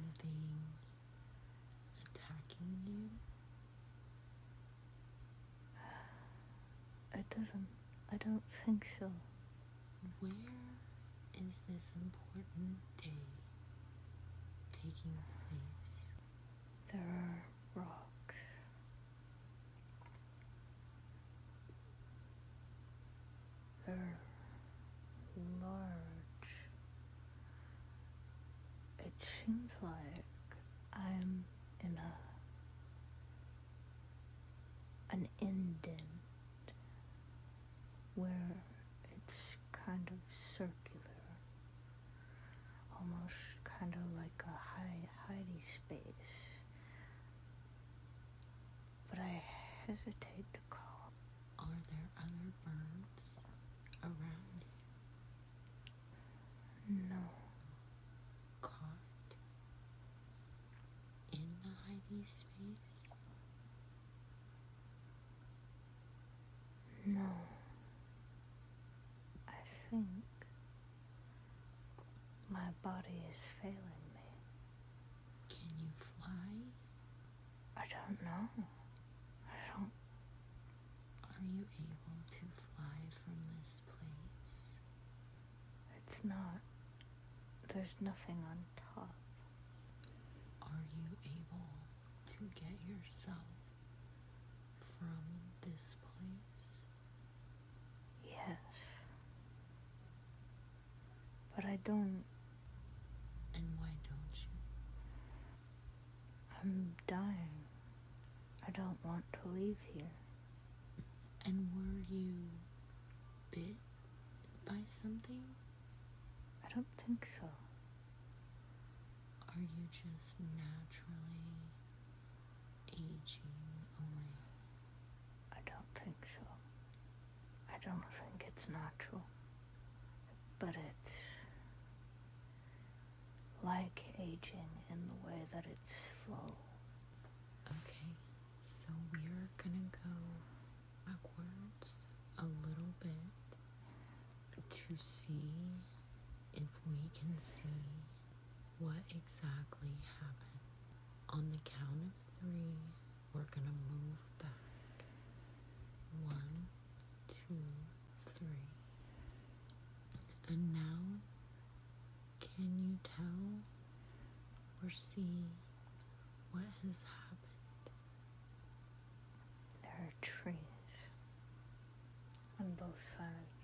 something attacking you? I don't think so. Where is this important day taking place? There are rocks. They're large. It seems like I'm in an indent where it's kind of circular, almost kind of like a hidey space. But I hesitate to call. Are there other birds around you? No. Caught in the hidey space? No. I think my body is failing me. Can you fly? I don't know. Are you able to fly from this place? It's not. There's nothing on top. Are you able to get yourself from this place? Yes. But I don't. And why don't you? I'm dying. I don't want to leave here. And were you bit by something? I don't think so. Are you just naturally aging away? I don't think so. I don't think it's natural. But it's like aging in the way that it's slow. Okay, so we're gonna go backwards a little bit to see if we can see what exactly happened. On the count of 3, we're gonna move back. 1, 2, 3. And now, can you tell or see what has happened? There are trees on both sides.